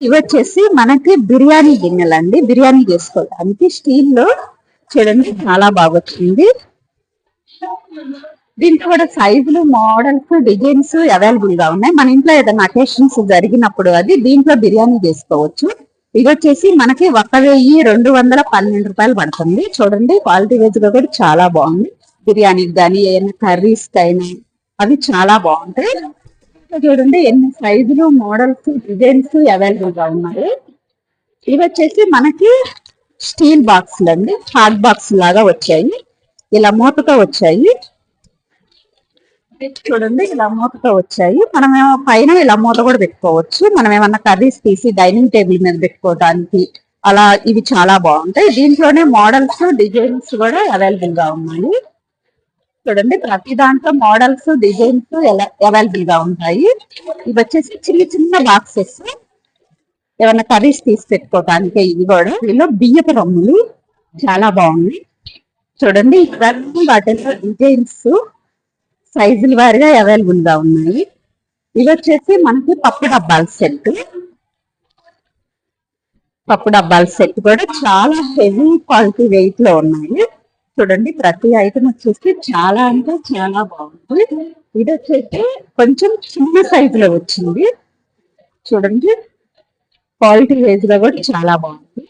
ఇవి వచ్చేసి మనకి బిర్యానీ గిన్నెలు అండి. బిర్యానీ చేసుకోవడానికి స్టీల్ లో చూడండి చాలా బాగా వచ్చింది. దీంట్లో కూడా సైజులు, మోడల్స్, డిజైన్స్ అవైలబుల్ గా ఉన్నాయి. మన ఇంట్లో ఏదైనా అకేషన్స్ జరిగినప్పుడు అది దీంట్లో బిర్యానీ చేసుకోవచ్చు. ఇది వచ్చేసి మనకి 1212 పడుతుంది. చూడండి క్వాలిటీ వైజ్ గా కూడా చాలా బాగుంది. బిర్యానీకి కానీ ఏదైనా కర్రీస్ అయినా అవి చాలా బాగుంటాయి. చూడండి ఎన్ని సైజులు, మోడల్స్, డిజైన్స్ అవైలబుల్ గా ఉన్నాయి. ఇవి వచ్చేసి మనకి స్టీల్ బాక్సులు అండి. హాట్ బాక్స్ లాగా వచ్చాయి. ఇలా మూతతో వచ్చాయి. చూడండి ఇలా మూతతో వచ్చాయి. మనమేమో పైన ఇలా మూత కూడా పెట్టుకోవచ్చు. మనం ఏమన్నా కర్రీస్ తీసి డైనింగ్ టేబుల్ మీద పెట్టుకోవడానికి అలా ఇవి చాలా బాగుంటాయి. దీంట్లోనే మోడల్స్, డిజైన్స్ కూడా అవైలబుల్ గా ఉన్నాయి. చూడండి ప్రతి దాంట్లో మోడల్స్, డిజైన్స్ అవైలబుల్ గా ఉంటాయి. ఇవి వచ్చేసి చిన్న చిన్న బాక్సెస్, ఏమన్నా కర్రీస్ తీసి పెట్టుకోవడానికి. ఇవి కూడా వీళ్ళు బియ్యపు రమ్ములు చాలా బాగున్నాయి. చూడండి ఇవన్నీ వాటిలో డిజైన్స్ సైజుల వారిగా అవైలబుల్ గా ఉన్నాయి. ఇవి వచ్చేసి మనకి పప్పు డబ్బాల సెట్. పప్పు డబ్బాల సెట్ కూడా చాలా హెవీ క్వాలిటీ వెయిట్ లో ఉన్నాయి. చూడండి ప్రతి ఐటమ్ వచ్చేసి చాలా అంటే చాలా బాగుంది. ఇది వచ్చేసి కొంచెం చిన్న సైజులో వచ్చింది. చూడండి క్వాలిటీ వైజ్ గా కూడా చాలా బాగుంది.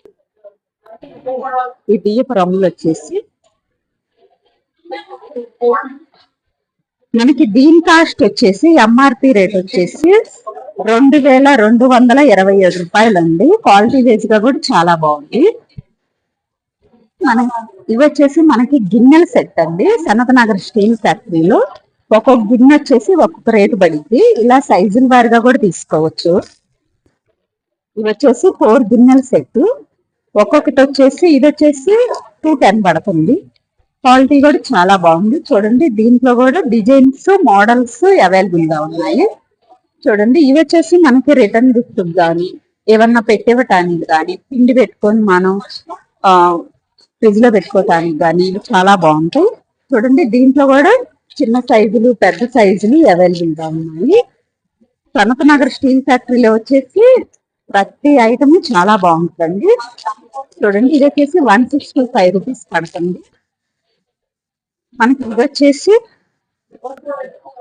ఈ బియ్యపు రమ్ములు వచ్చేసి మనకి దీని కాస్ట్ వచ్చేసి ఎంఆర్పి రేట్ వచ్చేసి 2227 రూపాయలు అండి. క్వాలిటీ వైజ్ గా కూడా చాలా బాగుంది. ఇవి వచ్చేసి మనకి గిన్నెల సెట్ అండి. సనత్ నగర్ స్టీల్ ఫ్యాక్టరీలో ఒక్కొక్క గిన్నె వచ్చేసి ఒక్కొక్క రేటు పడింది. ఇలా సైజుల వారిగా కూడా తీసుకోవచ్చు. ఇవి వచ్చేసి 4 గిన్నెల సెట్. ఒక్కొక్కటి వచ్చేసి ఇది వచ్చేసి 210 పడుతుంది. క్వాలిటీ కూడా చాలా బాగుంది. చూడండి దీంట్లో కూడా డిజైన్స్, మోడల్స్ అవైలబుల్ గా ఉన్నాయి. చూడండి ఇవి వచ్చేసి మనకి రిటర్న్ గిఫ్ట్ కానీ ఏమన్నా పెట్టివ్వటానికి కానీ, పిండి పెట్టుకొని మనం ఫ్రిడ్జ్ లో పెట్టుకోవటానికి కానీ ఇవి చాలా బాగుంటాయి. చూడండి దీంట్లో కూడా చిన్న సైజులు, పెద్ద సైజులు అవైలబుల్ గా ఉన్నాయి. సనత్ నగర్ స్టీల్ ఫ్యాక్టరీలో వచ్చేసి ప్రతి ఐటమ్ చాలా బాగుంటుంది. చూడండి ఇది వచ్చేసి 165 రూపీస్ పడుతుంది. మనకి ఇది వచ్చేసి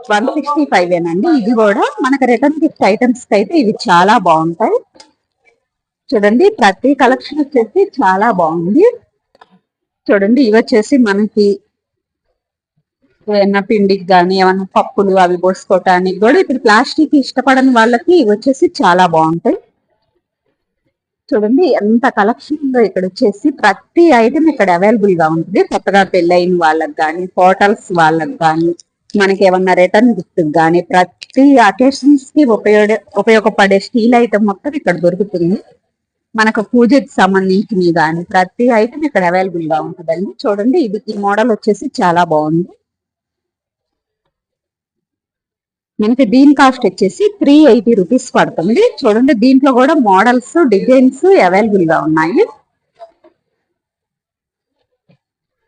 165 ఏనండి. ఇది కూడా మనకి రిటర్న్ గిఫ్ట్ ఐటమ్స్ కి అయితే ఇవి చాలా బాగుంటాయి. చూడండి ప్రతి కలెక్షన్ వచ్చేసి చాలా బాగుంది. చూడండి ఇవి వచ్చేసి మనకి ఏమన్నా పిండికి కానీ ఏమన్నా పప్పులు అవి పోసుకోవటానికి కూడా ఇప్పుడు ప్లాస్టిక్ ఇష్టపడని వాళ్ళకి ఇవి వచ్చేసి చాలా బాగుంటాయి. చూడండి ఎంత కలెక్షన్ ఉందో. ఇక్కడ వచ్చేసి ప్రతి ఐటమ్ ఇక్కడ అవైలబుల్ గా ఉంటుంది. కొత్తగా పెళ్ళైన వాళ్ళకి కానీ, హోటల్స్ వాళ్ళకి కానీ, మనకి ఏమన్నా రిటర్న్ గిఫ్ట్ కానీ ప్రతి అకేషన్స్ కి ఉపయోగపడే స్టీల్ ఐటమ్ మొత్తం ఇక్కడ దొరుకుతుంది. మనకు పూజకి సంబంధించినవి కానీ ప్రతి ఐటమ్ ఇక్కడ అవైలబుల్ గా ఉంటుందండి. చూడండి ఇది ఈ మోడల్ వచ్చేసి చాలా బాగుంది. మనకి దీని కాస్ట్ వచ్చేసి 380 రూపీస్ పడుతుంది. చూడండి దీంట్లో కూడా మోడల్స్, డిజైన్స్ అవైలబుల్ గా ఉన్నాయి.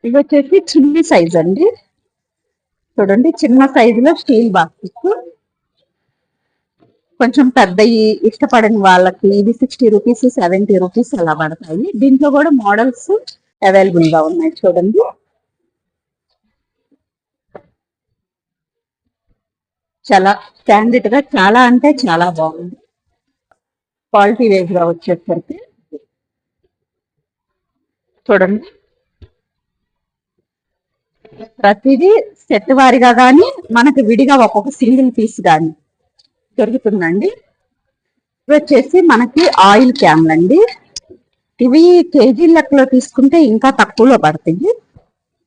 ఇవి వచ్చేసి చిన్న సైజ్ అండి. చూడండి చిన్న సైజులో స్టీల్ బాక్సెస్. కొంచెం పెద్దవి ఇష్టపడని వాళ్ళకి ఇవి 60 రూపీస్, 70 రూపీస్ అలా పడతాయి. దీంట్లో కూడా మోడల్స్ అవైలబుల్ గా ఉన్నాయి. చూడండి చాలా స్టాండర్డ్ గా చాలా అంటే చాలా బాగుంది. క్వాలిటీ వైజ్ గా వచ్చేసరికి చూడండి ప్రతిదీ సెట్ వారిగా కానీ మనకి విడిగా ఒక్కొక్క సింగిల్ పీస్ కానీ దొరుకుతుందండి. ఇవి వచ్చేసి మనకి ఆయిల్ క్యాన్లు అండి. ఇవి కేజీ లెక్కలో తీసుకుంటే ఇంకా తక్కువలో పడుతుంది.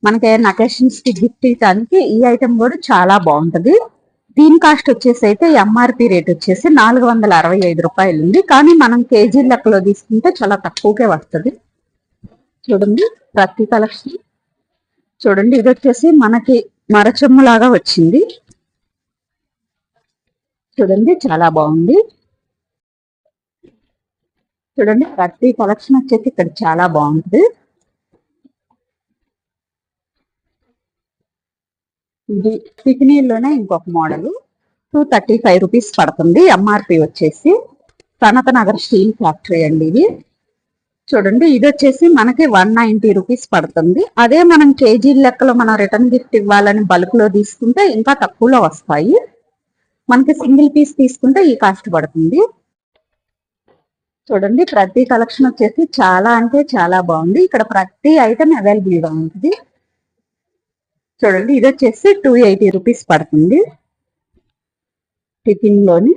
మనకి ఏమైనా అకేషన్స్ కి గిఫ్ట్ ఇవ్వడానికి ఈ ఐటమ్ కూడా చాలా బాగుంటది. దీని కాస్ట్ వచ్చేసి అయితే ఎంఆర్పి రేట్ వచ్చేసి 465 రూపాయలు ఉంది. కానీ మనం కేజీ లెక్కలో తీసుకుంటే చాలా తక్కువకే వస్తుంది. చూడండి ప్రతి కలెక్షన్. చూడండి ఇది వచ్చేసి మనకి మరచెమ్ము లాగా వచ్చింది. చూడండి చాలా బాగుంది. చూడండి ప్రతి కలెక్షన్ వచ్చేసి ఇక్కడ చాలా బాగుంటుంది. ఇది పికినీలోనే ఇంకొక మోడల్ 235 రూపీస్ పడుతుంది. ఎంఆర్పి వచ్చేసి సనత్ నగర్ స్టీల్ ఫ్యాక్టరీ అండి ఇది. చూడండి ఇది వచ్చేసి మనకి 190 రూపీస్ పడుతుంది. అదే మనం కేజీ లెక్కలో మనం రిటర్న్ గిఫ్ట్ ఇవ్వాలని బల్క్ లో తీసుకుంటే ఇంకా తక్కువలో వస్తాయి. మనకి సింగిల్ పీస్ తీసుకుంటే ఈ కాస్ట్ పడుతుంది. చూడండి ప్రతి కలెక్షన్ వచ్చేసి చాలా అంటే చాలా బాగుంది. ఇక్కడ ప్రతి ఐటమ్ అవైలబుల్ గా ఉంటుంది. చూడండి ఇది వచ్చేసి 280 రూపీస్ పడుతుంది టిఫిన్ లోని.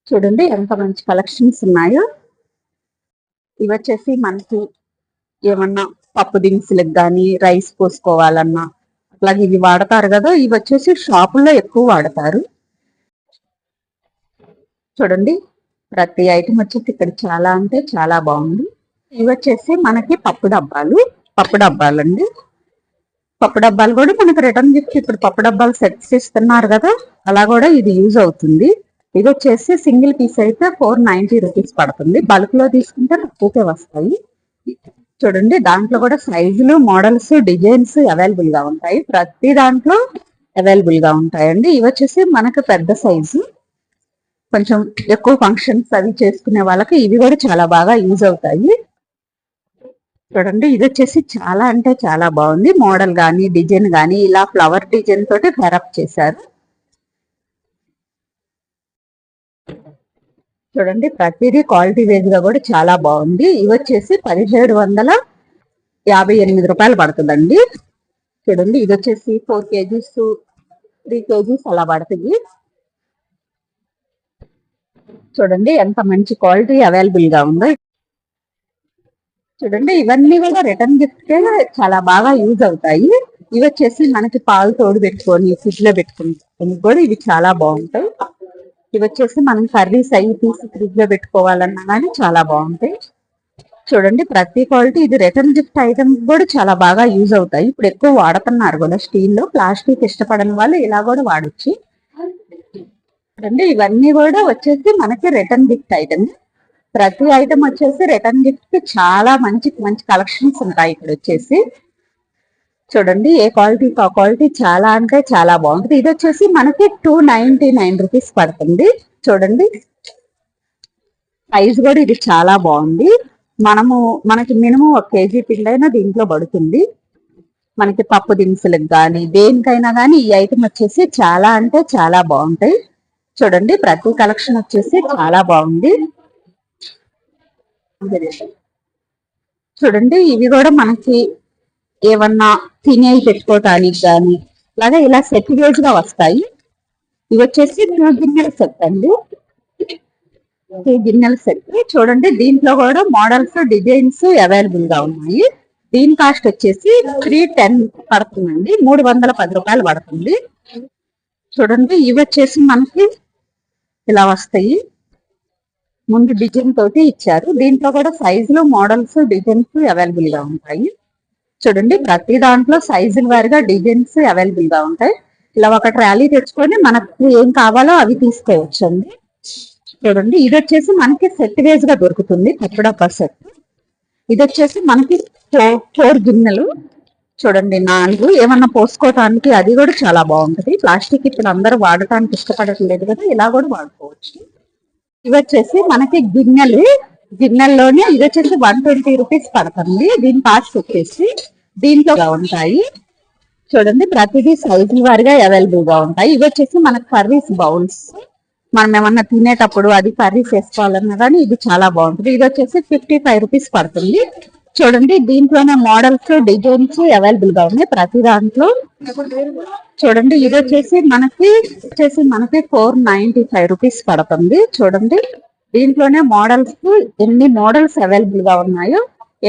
చూడండి ఎంత మంచి కలెక్షన్స్ ఉన్నాయో. ఇవి వచ్చేసి మనకి ఏమన్నా పప్పు దినుసులకు కానీ రైస్ పోసుకోవాలన్నా అట్లాగే ఇవి వాడతారు కదా. ఇవి వచ్చేసి షాపుల్లో ఎక్కువ వాడతారు. చూడండి ప్రతి ఐటమ్ వచ్చేసి ఇక్కడ చాలా అంటే చాలా బాగుంది. ఇవి వచ్చేసి మనకి పప్పు డబ్బాలు అండి. పప్పు డబ్బాలు కూడా మనకి రిటర్న్ గిఫ్ట్ ఇప్పుడు పప్పు డబ్బాలు సెట్స్ ఇస్తున్నారు కదా, అలా కూడా ఇది యూజ్ అవుతుంది. ఇది వచ్చేసి సింగిల్ పీస్ అయితే 490 రూపీస్ పడుతుంది. బల్క్ లో తీసుకుంటే తక్కువకే వస్తాయి. చూడండి దాంట్లో కూడా సైజులు, మోడల్స్, డిజైన్స్ అవైలబుల్ గా ఉంటాయి. ప్రతి దాంట్లో అవైలబుల్ గా ఉంటాయండి. ఇవి వచ్చేసి మనకు పెద్ద సైజు, కొంచెం ఎక్కువ ఫంక్షన్స్ అవి చేసుకునే వాళ్ళకి ఇవి కూడా చాలా బాగా యూజ్ అవుతాయి. చూడండి ఇది వచ్చేసి చాలా అంటే చాలా బాగుంది. మోడల్ గానీ డిజైన్ గానీ ఇలా ఫ్లవర్ డిజైన్ తోటి ఫెరప్ చేశారు. చూడండి ప్రతిదీ క్వాలిటీ వైజ్ గా కూడా చాలా బాగుంది. ఇవి వచ్చేసి 1758 రూపాయలు పడుతుందండి. చూడండి ఇది వచ్చేసి 4 కేజీస్ 3 కేజీస్ అలా పడుతుంది. చూడండి ఎంత మంచి క్వాలిటీ అవైలబుల్ గా ఉందో. చూడండి ఇవన్నీ కూడా రిటర్న్ గిఫ్ట్ కే చాలా బాగా యూజ్ అవుతాయి. ఇవి వచ్చేసి మనకి పాలు తోడు పెట్టుకొని ఫ్రిడ్జ్ లో పెట్టుకుని కూడా ఇవి చాలా బాగుంటాయి. ఇవి వచ్చేసి మనం కర్రీస్ అవి తీసి ఫ్రిడ్జ్ లో పెట్టుకోవాలన్నా కానీ చాలా బాగుంటాయి. చూడండి ప్రతి క్వాలిటీ ఇది రిటర్న్ గిఫ్ట్ ఐటమ్స్ కూడా చాలా బాగా యూజ్ అవుతాయి. ఇప్పుడు ఎక్కువ వాడుతున్నారు కూడా స్టీల్ లో. ప్లాస్టిక్ ఇష్టపడని వాళ్ళు ఇలా కూడా వాడచ్చు. చూడండి ఇవన్నీ కూడా వచ్చేసి మనకి రిటర్న్ గిఫ్ట్ ఐటమ్స్. ప్రతి ఐటమ్ వచ్చేసి రిటర్న్ గిఫ్ట్ కి చాలా మంచి మంచి కలెక్షన్స్ ఉంటాయి ఇక్కడ వచ్చేసి. చూడండి ఏ క్వాలిటీ ఆ క్వాలిటీ చాలా అంటే చాలా బాగుంటుంది. ఇది వచ్చేసి మనకి 299 రూపీస్ పడుతుంది. చూడండి సైజ్ కూడా ఇది చాలా బాగుంది. మనకి మినిమం 1 కేజీ పిండైనా దీంట్లో పడుతుంది. మనకి పప్పు దినుసులకు కానీ దేనికైనా కానీ ఈ ఐటమ్ వచ్చేసి చాలా అంటే చాలా బాగుంటాయి. చూడండి ప్రతి కలెక్షన్ వచ్చేసి చాలా బాగుంది. చూడండి ఇవి కూడా మనకి ఏమన్నా తినేవి పెట్టుకోవటానికి కానీ అలాగే ఇలా సెట్ వేజ్ గా వస్తాయి. ఇవి వచ్చేసి 2 గిన్నెల సెట్ అండి. 2 గిన్నెల సెట్. చూడండి దీంట్లో కూడా మోడల్స్ డిజైన్స్ అవైలబుల్ గా ఉన్నాయి. దీని కాస్ట్ వచ్చేసి 310 పడుతుందండి. 310 రూపాయలు పడుతుంది. చూడండి ఇవి వచ్చేసి మనకి ఇలా వస్తాయి. ముందు డిజైన్ తోటి ఇచ్చారు. దీంట్లో కూడా సైజులు, మోడల్స్, డిజైన్స్ అవైలబుల్ గా ఉంటాయి. చూడండి ప్రతి దాంట్లో సైజుల వారిగా డిజైన్స్ అవైలబుల్ గా ఉంటాయి. ఇలా ఒక ట్రాలీ తెచ్చుకొని మనకు ఏం కావాలో అవి తీసుకోవచ్చండి. చూడండి ఇది వచ్చేసి మనకి సెట్ వేజ్ గా దొరుకుతుంది. పప్పుడబ్బా సెట్. ఇది వచ్చేసి మనకి 4 గిన్నెలు. చూడండి 4 ఏమన్నా పోసుకోవటానికి అది కూడా చాలా బాగుంటది. ప్లాస్టిక్ ఇప్పుడు అందరూ వాడటానికి ఇష్టపడట్లేదు కదా, ఇలా కూడా వాడుకోవచ్చు. ఇవి వచ్చేసి మనకి గిన్నెల్లోనే ఇది వచ్చేసి 120 రూపీస్ పడుతుంది. దీని కాస్ట్ వచ్చేసి దీంట్లో ఉంటాయి. చూడండి ప్రతిదీ సైజుల వారిగా అవైలబుల్ గా ఉంటాయి. ఇవి వచ్చేసి మనకి కర్రీస్ బౌల్స్. మనం ఏమన్నా తినేటప్పుడు అది కర్రీస్ వేసుకోవాలన్నా కానీ ఇది చాలా బాగుంటుంది. ఇది వచ్చేసి 55 రూపీస్ పడుతుంది. చూడండి దీంట్లోనే మోడల్స్, డిజైన్స్ అవైలబుల్ గా ఉన్నాయి ప్రతి దాంట్లో. చూడండి ఇది వచ్చేసి మనకి 495 రూపీస్ పడుతుంది. చూడండి దీంట్లోనే మోడల్స్ ఎన్ని మోడల్స్ అవైలబుల్ గా ఉన్నాయో,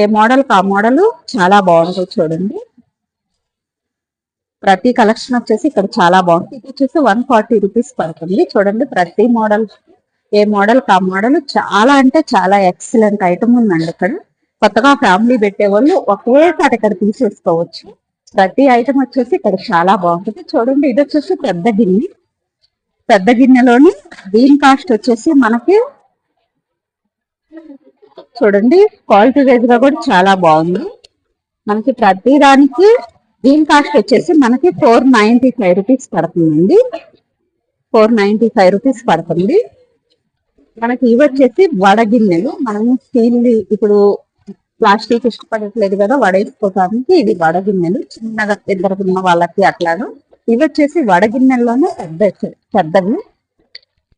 ఏ మోడల్ ఆ మోడల్ చాలా బాగుంటుంది. చూడండి ప్రతి కలెక్షన్ వచ్చేసి ఇక్కడ చాలా బాగుంటుంది. ఇది వచ్చేసి 140 రూపీస్ పడుతుంది. చూడండి ప్రతి మోడల్ ఏ మోడల్ ఆ మోడల్ చాలా అంటే చాలా ఎక్సలెంట్ ఐటమ్ ఉందండి ఇక్కడ. కొత్తగా ఫ్యామిలీ పెట్టే వాళ్ళు ఒకేసారి ఇక్కడ తీసేసుకోవచ్చు. ప్రతి ఐటమ్ వచ్చేసి ఇక్కడ చాలా బాగుంటుంది. చూడండి ఇది వచ్చేసి పెద్ద గిన్నెలోని దీని కాస్ట్ వచ్చేసి మనకి చూడండి క్వాలిటీ వైజ్ గా కూడా చాలా బాగుంది. మనకి ప్రతి దానికి దీని కాస్ట్ వచ్చేసి మనకి 495 రూపీస్ పడుతుందండి. 495 రూపీస్ పడుతుంది. మనకి ఇవి వచ్చేసి వడగిన్నెలు. మనము స్టీల్ ఇప్పుడు ప్లాస్టిక్ ఇష్టపడట్లేదు కదా వడేసుకోవడానికి, ఇది వడగిన్నెలు చిన్నగా ఇద్దరున్న వాళ్ళకి అట్లాగా. ఇవి వచ్చేసి వడగిన్నెల్లోనే పెద్దవి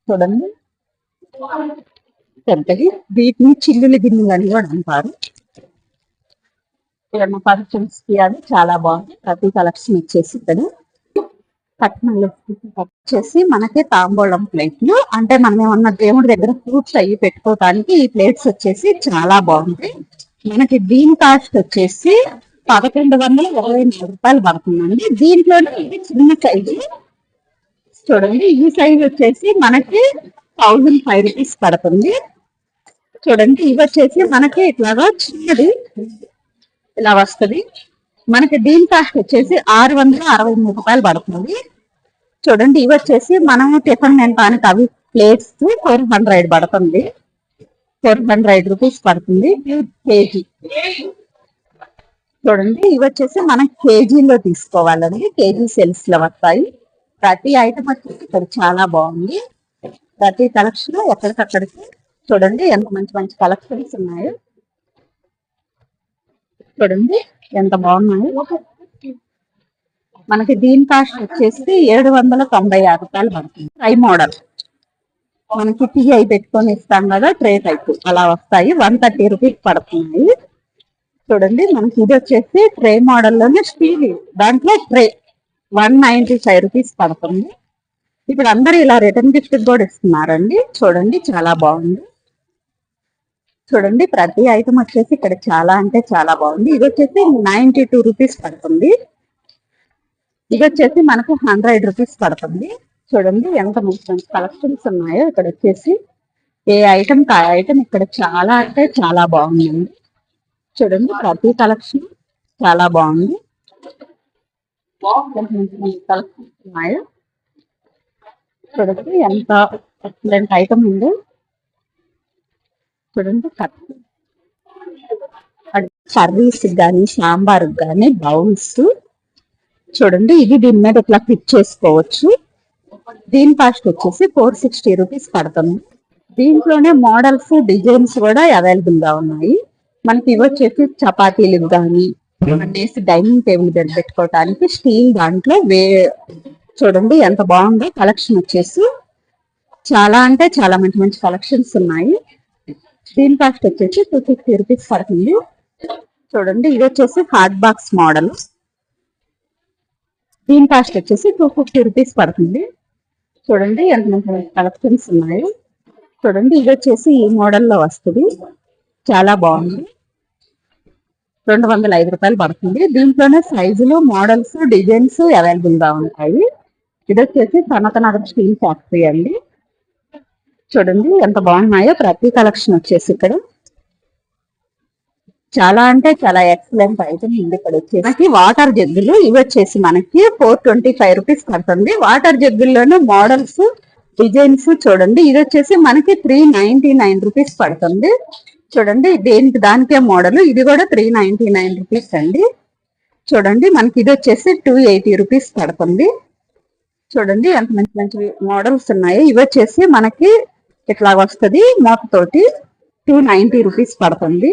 చూడండి, పెద్దవి. వీటిని చిల్లుల గిన్నెలు అని కూడా అంటారు. ఏమన్నా ఫంక్షన్స్ కి అది చాలా బాగుంది. ప్రతి కలెక్షన్ వచ్చేసి ఇక్కడ కట్నాలు వచ్చేసి మనకి తాంబూలం ప్లేట్లు, అంటే మనం ఏమన్నా దేవుడి దగ్గర ఫ్రూట్స్ అయ్యి పెట్టుకోవడానికి ఈ ప్లేట్స్ వచ్చేసి చాలా బాగుంటాయి. మనకి దీని కాస్ట్ వచ్చేసి 1124 రూపాయలు పడుతుందండి. దీంట్లోనే ఇది చిన్న సైజు చూడండి, ఈ సైజ్ వచ్చేసి మనకి 1005 రూపీస్ పడుతుంది. చూడండి ఇవి వచ్చేసి మనకి ఇట్లాగా చిన్నది ఇలా వస్తుంది. మనకి దీని కాస్ట్ వచ్చేసి 663 రూపాయలు పడుతుంది. చూడండి ఇవి వచ్చేసి మనము టిఫిన్ తినడానికి అవి ప్లేట్స్ 400 పడుతుంది. 400 రూపీస్ పడుతుంది కేజీ. చూడండి ఇవి వచ్చేసి మనం కేజీలో తీసుకోవాలండి, కేజీ సెల్స్ లో వస్తాయి. ప్రతి ఐటమ్ వచ్చేసి ఇక్కడ చాలా బాగుంది. ప్రతి కలెక్షన్ ఎక్కడికక్కడికి చూడండి ఎంత మంచి మంచి కలెక్షన్స్ ఉన్నాయో. చూడండి ఎంత బాగున్నాయో. మనకి దీని కాస్ట్ వచ్చేసి 796 రూపాయలు పడుతుంది. ట్రై మోడల్ మనకి టీ అయి పెట్టుకొని ఇస్తాం కదా, ట్రే టైప్ అలా వస్తాయి. 130 రూపీస్ పడుతున్నాయి. చూడండి మనకి ఇది వచ్చేసి ట్రే మోడల్ లోనే స్టీల్, దాంట్లో ట్రే 195 రూపీస్ పడుతుంది. ఇప్పుడు అందరు ఇలా రిటర్న్ గిఫ్ట్ కూడా ఇస్తున్నారండి. చూడండి చాలా బాగుంది. చూడండి ప్రతి ఐటమ్ వచ్చేసి ఇక్కడ చాలా అంటే చాలా బాగుంది. ఇది వచ్చేసి 92 రూపీస్ పడుతుంది. ఇది వచ్చేసి మనకు 100 రూపీస్ పడుతుంది. చూడండి ఎంత మంచి మంచి కలెక్షన్స్ ఉన్నాయో ఇక్కడ వచ్చేసి. ఏ ఐటమ్ ఆ ఐటమ్ ఇక్కడ చాలా అంటే చాలా బాగుందండి. చూడండి ప్రతి కలెక్షన్ చాలా బాగుంది. కలెక్షన్స్ ఉన్నాయో చూడండి ఎంత ఎక్సలెంట్ ఐటమ్ ఉంది. చూడండి కర్రీస్ కానీ సాంబార్ కానీ బౌల్స్ చూడండి. ఇది దీని మీద ఇట్లా ఫిట్ చేసుకోవచ్చు. దీని కాస్ట్ వచ్చేసి 460 రూపీస్ పడుతుంది. దీంట్లోనే మోడల్స్ డిజైన్స్ కూడా అవైలబుల్ గా ఉన్నాయి. మనకి ఇవి వచ్చేసి చపాతీలు కానీ డైనింగ్ టేబుల్ దగ్గర పెట్టుకోవడానికి స్టీల్ దాంట్లో చూడండి ఎంత బాగుందో కలెక్షన్ వచ్చేసి. చాలా అంటే చాలా మంచి మంచి కలెక్షన్స్ ఉన్నాయి. దీని కాస్ట్ వచ్చేసి 250 రూపీస్ పడుతుంది. చూడండి ఇది వచ్చేసి హాట్ బాక్స్ మోడల్. దీని కాస్ట్ వచ్చేసి 250 రూపీస్ పడుతుంది. చూడండి ఎంత మంచి కలెక్షన్స్ ఉన్నాయి. చూడండి ఇది వచ్చేసి ఈ మోడల్లో వస్తుంది, చాలా బాగుంది. 205 రూపాయలు పడుతుంది. దీంట్లోనే సైజులు మోడల్స్ డిజైన్స్ అవైలబుల్ గా ఉంటాయి. ఇది వచ్చేసి సనత్ నగర్ స్టీల్ ఫ్యాక్టరీ అండి. చూడండి ఎంత బాగున్నాయో ప్రతి కలెక్షన్ వచ్చేసి ఇక్కడ. చాలా అంటే చాలా ఎక్సలెంట్ ఐటమ్ ఉంది. ఇక్కడ వచ్చేసి మనకి వాటర్ జగ్గులు, ఇవి వచ్చేసి మనకి 425 రూపీస్ పడుతుంది. వాటర్ జగ్గుల్లోనే మోడల్స్ డిజైన్స్ చూడండి. ఇది వచ్చేసి మనకి 399 రూపీస్ పడుతుంది. చూడండి దేనికి దానికే మోడల్, ఇది కూడా 399 రూపీస్ అండి. చూడండి మనకి ఇది వచ్చేసి 280 రూపీస్ పడుతుంది. చూడండి ఎంత మంచి మంచి మోడల్స్ ఉన్నాయి. ఇవి వచ్చేసి మనకి ఇట్లా వస్తుంది మూతతోటి, 290 రూపీస్ పడుతుంది.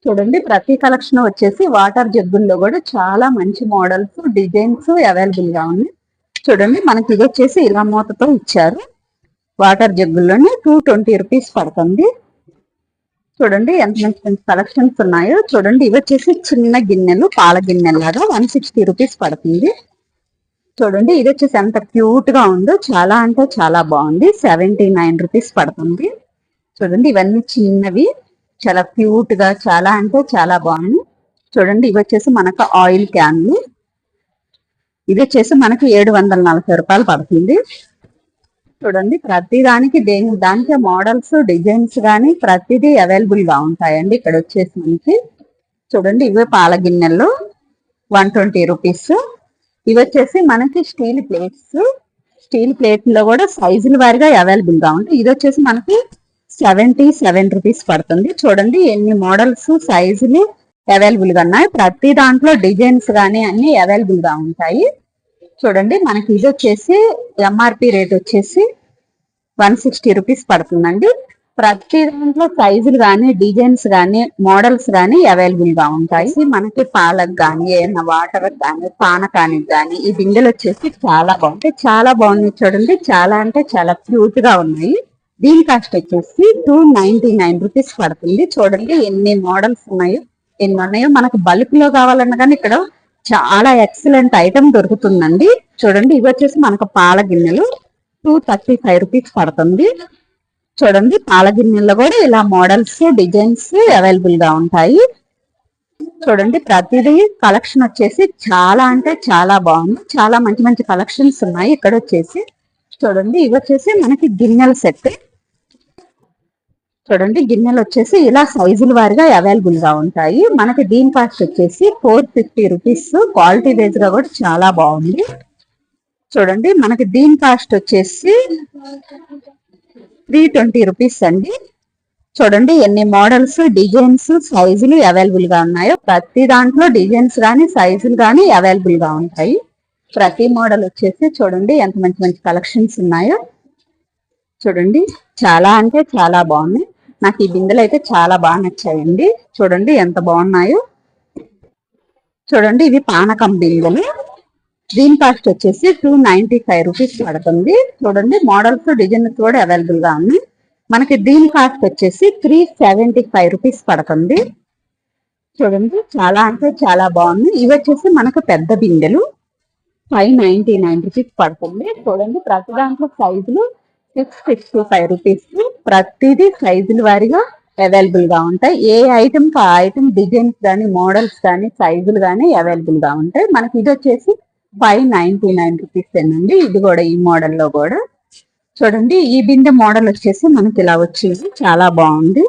చూడండి ప్రతి కలెక్షన్ వచ్చేసి వాటర్ జగ్గుల్లో కూడా చాలా మంచి మోడల్స్ డిజైన్స్ అవైలబుల్ గా ఉన్నాయి. చూడండి మనకి ఇది వచ్చేసి ఇలా మూతతో ఇచ్చారు. వాటర్ జగ్గుల్లోనే 220 రూపీస్ పడుతుంది. చూడండి ఎంత మంచి మంచి కలెక్షన్స్ ఉన్నాయో. చూడండి ఇవి వచ్చేసి చిన్న గిన్నెలు, పాల గిన్నెలాగా 160 రూపీస్ పడుతుంది. చూడండి ఇది వచ్చేసి ఎంత క్యూట్ గా ఉందో, చాలా అంటే చాలా బాగుంది. 79 రూపీస్ పడుతుంది. చూడండి ఇవన్నీ చిన్నవి, చాలా క్యూట్ గా చాలా అంటే చాలా బాగుంది. చూడండి ఇవి వచ్చేసి మనకు ఆయిల్ క్యాన్లు. ఇది వచ్చేసి మనకు 740 రూపాయలు పడుతుంది. చూడండి ప్రతి దానికి దానికి మోడల్స్ డిజైన్స్ కానీ ప్రతిదీ అవైలబుల్ గా ఉంటాయండి ఇక్కడ వచ్చేసి మనకి. చూడండి ఇవే పాల గిన్నెల్లో 120 రూపీస్. ఇవి వచ్చేసి మనకి స్టీల్ ప్లేట్స్. స్టీల్ ప్లేట్ లో కూడా సైజుల వారిగా అవైలబుల్ గా ఉంటాయి. ఇది వచ్చేసి మనకి 77 రూపీస్ పడుతుంది. చూడండి ఎన్ని మోడల్స్ సైజులు అవైలబుల్ గా ఉన్నాయి. ప్రతి దాంట్లో డిజైన్స్ కానీ అన్ని అవైలబుల్ గా ఉంటాయి. చూడండి మనకి ఇది వచ్చేసి ఎంఆర్పి రేట్ వచ్చేసి 160 రూపీస్ పడుతుందండి. ప్రతి దాంట్లో సైజులు కానీ డిజైన్స్ కానీ మోడల్స్ కానీ అవైలబుల్ గా ఉంటాయి. మనకి పాలకు కానీ ఏమైనా వాటర్ కానీ పానకానికి కానీ ఈ బిందెలు వచ్చేసి చాలా బాగుంటాయి. చాలా బాగున్నాయి చూడండి. చాలా అంటే చాలా క్యూట్ గా ఉన్నాయి. దీని కాస్ట్ వచ్చేసి 299 రూపీస్ పడుతుంది. చూడండి ఎన్ని మోడల్స్ ఉన్నాయో ఎన్ని ఉన్నాయో. మనకు బల్క్ లో కావాలన్నా కానీ ఇక్కడ చాలా ఎక్సలెంట్ ఐటమ్ దొరుకుతుందండి. చూడండి ఇవి వచ్చేసి మనకు పాల గిన్నెలు 235 రూపీస్ పడుతుంది. చూడండి పాల గిన్నెల్లో కూడా ఇలా మోడల్స్ డిజైన్స్ అవైలబుల్ గా ఉంటాయి. చూడండి ప్రతిదీ కలెక్షన్ వచ్చేసి చాలా అంటే చాలా బాగుంది. చాలా మంచి మంచి కలెక్షన్స్ ఉన్నాయి ఇక్కడ వచ్చేసి. చూడండి ఇవి వచ్చేసి మనకి గిన్నెల సెట్. చూడండి గిన్నెలు వచ్చేసి ఇలా సైజుల వారిగా అవైలబుల్ గా ఉంటాయి. మనకి దీని కాస్ట్ వచ్చేసి 450 రూపీస్. క్వాలిటీ వైజ్ గా కూడా చాలా బాగుంది. చూడండి మనకి దీని కాస్ట్ వచ్చేసి 320 రూపీస్ అండి. చూడండి ఎన్ని మోడల్స్ డిజైన్స్ సైజులు అవైలబుల్ గా ఉన్నాయో. ప్రతి దాంట్లో డిజైన్స్ కానీ సైజులు కానీ అవైలబుల్ గా ఉంటాయి. ప్రతి మోడల్ వచ్చేసి చూడండి ఎంత మంచి మంచి కలెక్షన్స్ ఉన్నాయో. చూడండి చాలా అంటే చాలా బాగున్నాయి. నాకు ఈ బిందెలు అయితే చాలా బాగా నచ్చాయండి. చూడండి ఎంత బాగున్నాయో. చూడండి ఇవి పానకం బిందెలు. దీని కాస్ట్ వచ్చేసి 295 రూపీస్ పడుతుంది. చూడండి మోడల్స్ డిజైన్స్ కూడా అవైలబుల్ గా ఉన్నాయి. మనకి దీని కాస్ట్ వచ్చేసి 375 రూపీస్ పడుతుంది. చూడండి చాలా అంటే చాలా బాగుంది. ఇవి వచ్చేసి మనకు పెద్ద బిందెలు 599 రూపీస్ పడుతుంది. చూడండి ప్రతి దాంట్లో సైజులు 665 రూపీస్. ప్రతిదీ సైజుల వారిగా అవైలబుల్ గా ఉంటాయి. ఏ ఐటమ్ కి ఆ ఐటమ్ డిజైన్స్ కానీ మోడల్స్ కానీ సైజులు కానీ అవైలబుల్ గా ఉంటాయి. మనకి ఇది వచ్చేసి 599 రూపీస్ అండి. ఇది కూడా ఈ మోడల్ లో కూడా చూడండి ఈ బిందె మోడల్ వచ్చేసి మనకి ఇలా వచ్చింది. చాలా బాగుంది.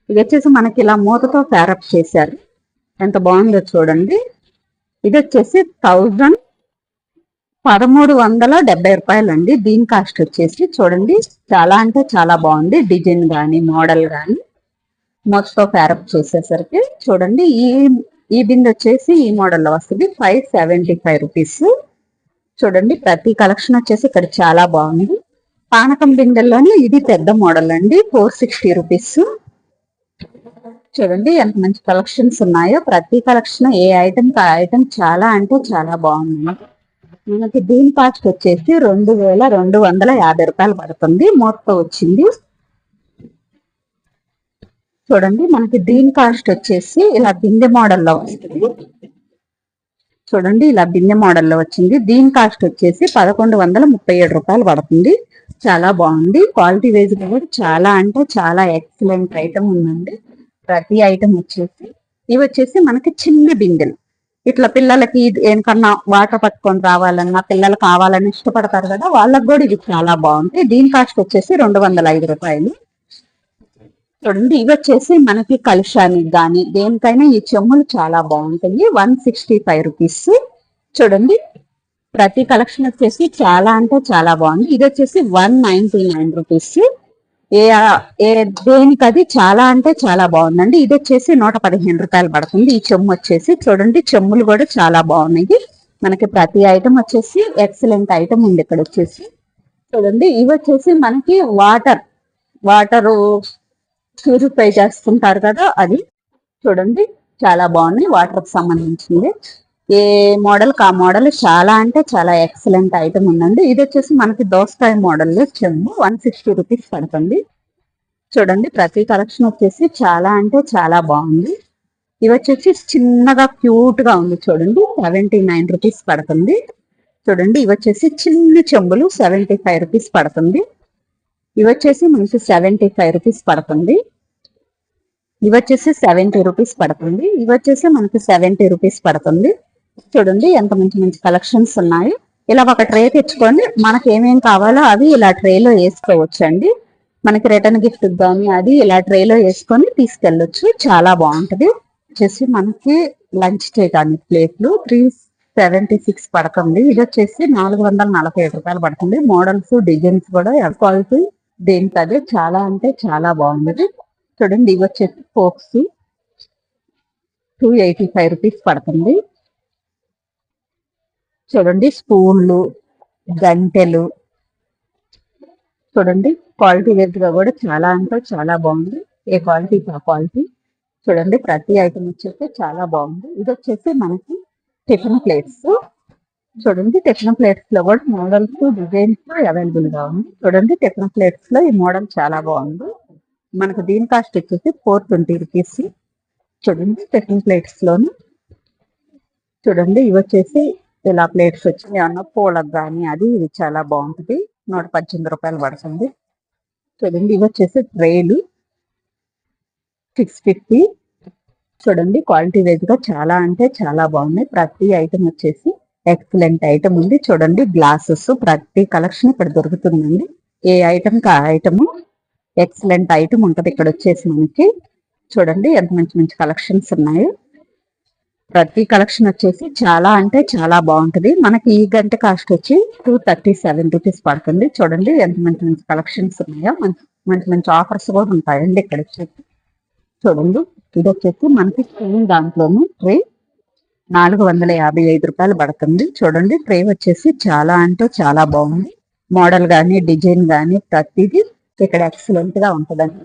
ఇది వచ్చేసి మనకి ఇలా మూతతో ప్యారప్ చేశారు. ఎంత బాగుందో చూడండి. ఇది వచ్చేసి 1370 రూపాయలు అండి. దీని కాస్ట్ వచ్చేసి చూడండి చాలా అంటే చాలా బాగుంది. డిజైన్ కానీ మోడల్ కానీ మూతతో ప్యారప్ చేసేసరికి చూడండి ఈ బిందె వచ్చేసి ఈ మోడల్లో వస్తుంది 575 రూపీస్. చూడండి ప్రతి కలెక్షన్ వచ్చేసి ఇక్కడ చాలా బాగుంది. పానకం బిందెల్లోనే ఇది పెద్ద మోడల్ అండి 460 రూపీస్. చూడండి ఎంత మంచి కలెక్షన్స్ ఉన్నాయో. ప్రతి కలెక్షన్ ఏ ఐటమ్ ఆ ఐటమ్ చాలా అంటే చాలా బాగున్నాయి. మనకి దీని కాస్ట్ వచ్చేసి 2250 రూపాయలు పడుతుంది. మూతతో వచ్చింది. చూడండి మనకి దీని కాస్ట్ వచ్చేసి ఇలా బిందె మోడల్లో వస్తుంది. చూడండి ఇలా బిందె మోడల్లో వచ్చింది. దీని కాస్ట్ వచ్చేసి 1137 రూపాయలు పడుతుంది. చాలా బాగుంది. క్వాలిటీ వైజ్ కూడా చాలా అంటే చాలా ఎక్సలెంట్ ఐటమ్ ఉందండి. ప్రతి ఐటమ్ వచ్చేసి ఇవి వచ్చేసి మనకి చిన్న బిందెలు. ఇట్లా పిల్లలకి ఏమన్నా వాటర్ పట్టుకొని రావాలన్నా పిల్లలు కావాలని ఇష్టపడతారు కదా, వాళ్ళకి కూడా ఇవి చాలా బాగుంటాయి. దీని కాస్ట్ వచ్చేసి 205 రూపాయలు. చూడండి ఇవి వచ్చేసి మనకి కలుషానికి కానీ దేనికైనా ఈ చెమ్ములు చాలా బాగుంటాయి. 165 రూపీస్. చూడండి ప్రతి కలెక్షన్ వచ్చేసి చాలా అంటే చాలా బాగుంది. ఇది వచ్చేసి 199 రూపీస్. దేనికి అది చాలా అంటే చాలా బాగుందండి. ఇది వచ్చేసి 115 రూపాయలు పడుతుంది. ఈ చెమ్ము వచ్చేసి చూడండి చెమ్ములు కూడా చాలా బాగున్నాయి. మనకి ప్రతి ఐటమ్ వచ్చేసి ఎక్సలెంట్ ఐటమ్ ఉంది ఇక్కడ వచ్చేసి. చూడండి ఇవి వచ్చేసి మనకి వాటర్ ప్యూరిఫై చేస్తుంటారు కదా అది. చూడండి చాలా బాగున్నాయి. వాటర్ కి సంబంధించింది. ఏ మోడల్ ఆ మోడల్ చాలా అంటే చాలా ఎక్సలెంట్ ఐటమ్ ఉందండి. ఇది వచ్చేసి మనకి దోసకాయ మోడల్ చెంబు 160 రూపీస్ పడుతుంది. చూడండి ప్రతి కలెక్షన్ వచ్చేసి చాలా అంటే చాలా బాగుంది. ఇవి వచ్చేసి చిన్నగా క్యూట్ గా ఉంది. చూడండి 79 రూపీస్ పడుతుంది. చూడండి ఇవి వచ్చేసి చిన్న చెంబులు 75 రూపీస్ పడుతుంది. ఇవి వచ్చేసి మనకి 75 రూపీస్ పడుతుంది. ఇవి వచ్చేసి 70 రూపీస్ పడుతుంది. ఇవి వచ్చేసి మనకి 70 రూపీస్ పడుతుంది. చూడండి ఎంత మంచి మంచి కలెక్షన్స్ ఉన్నాయి. ఇలా ఒక ట్రే తెచ్చుకొని మనకి ఏమేం కావాలో అవి ఇలా ట్రేలో వేసుకోవచ్చు అండి. మనకి రిటర్న్ గిఫ్ట్ కానీ అది ఇలా ట్రేలో వేసుకొని తీసుకెళ్ళొచ్చు. చాలా బాగుంటది. వచ్చేసి మనకి లంచ్ చేయడానికి ప్లేట్లు 376 పడుతుంది. ఇది వచ్చేసి 447 రూపాయలు పడుతుంది. మోడల్స్ డిజైన్స్ కూడా క్వాలిటీ దేనికి అదే చాలా అంటే చాలా బాగుంది. చూడండి ఇవి వచ్చేసి ఫోక్స్ 285 రూపీస్ పడుతుంది. చూడండి స్పూన్లు, గంటెలు, చూడండి క్వాలిటీ వైజ్ గా కూడా చాలా అంటే చాలా బాగుంది. ఏ క్వాలిటీ ఆ క్వాలిటీ. చూడండి ప్రతి ఐటమ్ వచ్చేసి చాలా బాగుంది. ఇది వచ్చేసి మనకి టిఫిన్ ప్లేట్స్. చూడండి టిఫిన్ ప్లేట్స్ లో కూడా మోడల్స్, డిజైన్స్ అవైలబుల్ గా ఉంది. చూడండి టిఫిన్ ప్లేట్స్ లో ఈ మోడల్ చాలా బాగుంది. మనకు దీని కాస్ట్ వచ్చేసి 420 రూపీస్. చూడండి టిఫిన్ ప్లేట్స్ లోను. చూడండి ఇవి వచ్చేసి ఇలా ప్లేట్స్ వచ్చింది. ఏమన్నా పూలకు కానీ అది ఇది చాలా బాగుంటుంది. 118 రూపాయలు పడుతుంది. చూడండి ఇవి వచ్చేసి ట్రేలు 650. చూడండి క్వాలిటీ వైజ్ గా చాలా అంటే చాలా బాగున్నాయి. ప్రతి ఐటమ్ వచ్చేసి ఎక్సలెంట్ ఐటమ్ ఉంది. చూడండి గ్లాసెస్ ప్రతి కలెక్షన్ ఇక్కడ దొరుకుతుందండి. ఏ ఐటమ్ కా ఐటమ్ ఎక్సలెంట్ ఐటమ్ ఉంటుంది ఇక్కడ వచ్చేసి మనకి. చూడండి ఎంత మంచి మంచి కలెక్షన్స్ ఉన్నాయి. ప్రతి కలెక్షన్ వచ్చేసి చాలా అంటే చాలా బాగుంటది. మనకి ఈ గంట కాస్ట్ వచ్చి 237 రూపీస్ పడుతుంది. చూడండి ఎంత మంచి మంచి కలెక్షన్స్ ఉన్నాయో. మంచి మంచి మంచి ఆఫర్స్ కూడా ఉంటాయండి ఇక్కడ వచ్చేసి. చూడండి ఇది వచ్చేసి మనకి స్క్రీన్ దాంట్లోనూ ట్రే 455 రూపాయలు పడుతుంది. చూడండి ట్రే వచ్చేసి చాలా అంటే చాలా బాగుంది. మోడల్ కానీ డిజైన్ కానీ ప్రతిదీ ఇక్కడ ఎక్సలెంట్ గా ఉంటుందండి.